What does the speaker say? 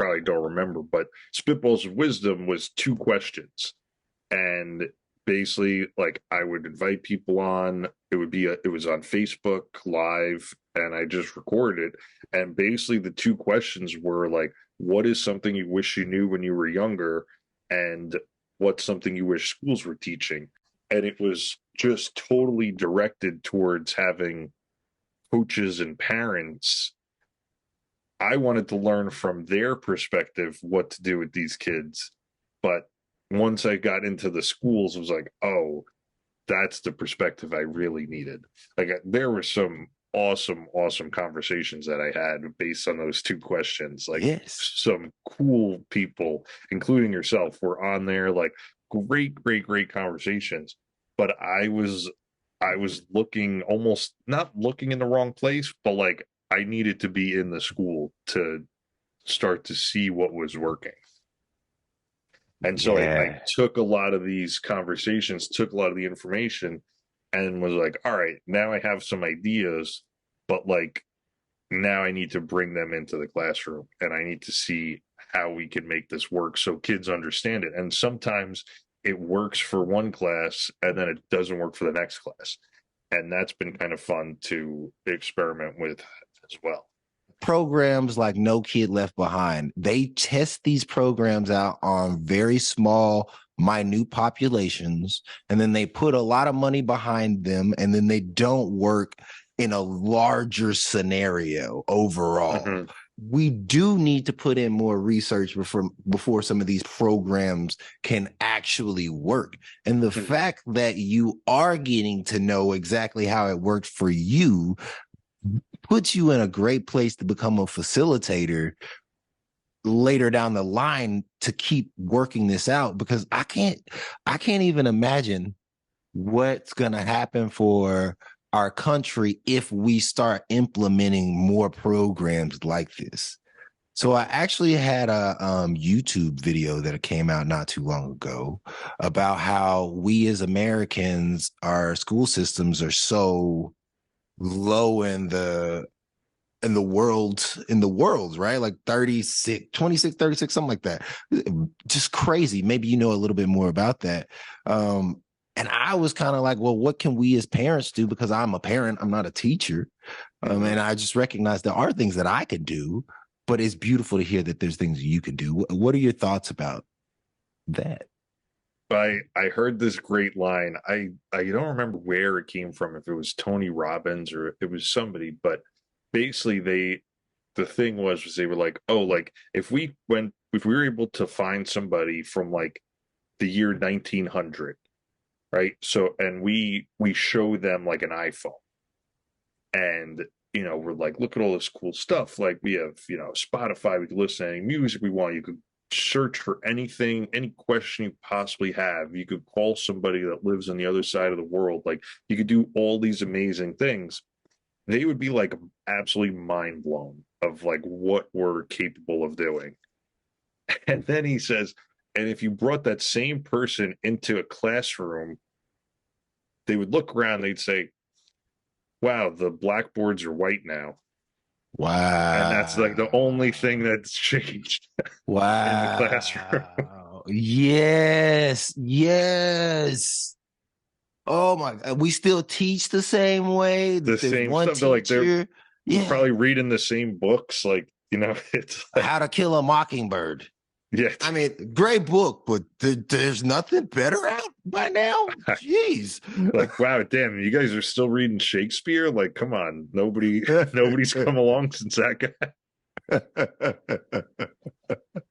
probably don't remember, but Spitballs of Wisdom was 2 questions. And basically, like, I would invite people on. It was on Facebook Live, and I just recorded it. And basically, the 2 questions were like, what is something you wish you knew when you were younger? And what's something you wish schools were teaching? And it was just totally directed towards having coaches and parents. I wanted to learn from their perspective what to do with these kids. But once I got into the schools, it was like, oh, that's the perspective I really needed. Like, there were some awesome conversations that I had based on those 2 questions. Like, Yes. some cool people, including yourself, were on there. Like, great conversations. But I was looking, almost not looking in the wrong place, but like, I needed to be in the school to start to see what was working. And so I Yeah. took a lot of these conversations, took a lot of the information, and was like, all right, now I have some ideas, but like, now I need to bring them into the classroom, and I need to see how we can make this work so kids understand it. And sometimes it works for one class and then it doesn't work for the next class. And that's been kind of fun to experiment with as well. Programs like No Kid Left Behind, they test these programs out on very small, minute populations, and then they put a lot of money behind them, and then they don't work in a larger scenario overall. Mm-hmm. We do need to put in more research before some of these programs can actually work. And the Mm-hmm. fact that you are getting to know exactly how it worked for you puts you in a great place to become a facilitator later down the line to keep working this out, because I can't even imagine what's going to happen for our country if we start implementing more programs like this. So I actually had a YouTube video that came out not too long ago about how we as Americans, our school systems are so low in the world, right? Like 36, 26, 36, something like that. Just crazy. Maybe you know a little bit more about that. And I was kind of like, well, what can we as parents do? Because I'm a parent, I'm not a teacher. Mm-hmm. And I just recognize there are things that I could do, but it's beautiful to hear that there's things you can do. What are your thoughts about that? I heard this great line. I don't remember where it came from, if it was Tony Robbins or it was somebody, but basically the thing was they were like, oh, like, if we were able to find somebody from like the year 1900, right? So, and we show them like an iPhone, and we're like, look at all this cool stuff. Like, we have, Spotify, we can listen to any music we want. You could search for anything, any question you possibly have. You could call somebody that lives on the other side of the world. Like, you could do all these amazing things. They would be like absolutely mind blown of like what we're capable of doing. And then he says, and if you brought that same person into a classroom, they would look around, they'd say, wow, the blackboards are white now. And that's like the only thing Wow. that's changed in the classroom. Wow. Yes. Yes. Oh my God. We still teach the same way. The There's same one stuff. They're teacher. Yeah. probably reading the same books. Like, it's like, How to Kill a Mockingbird. yeah. I mean, great book, but there's nothing better out by now. Jeez. Like, wow, damn, you guys are still reading Shakespeare? Like, come on, nobody's come along since that guy.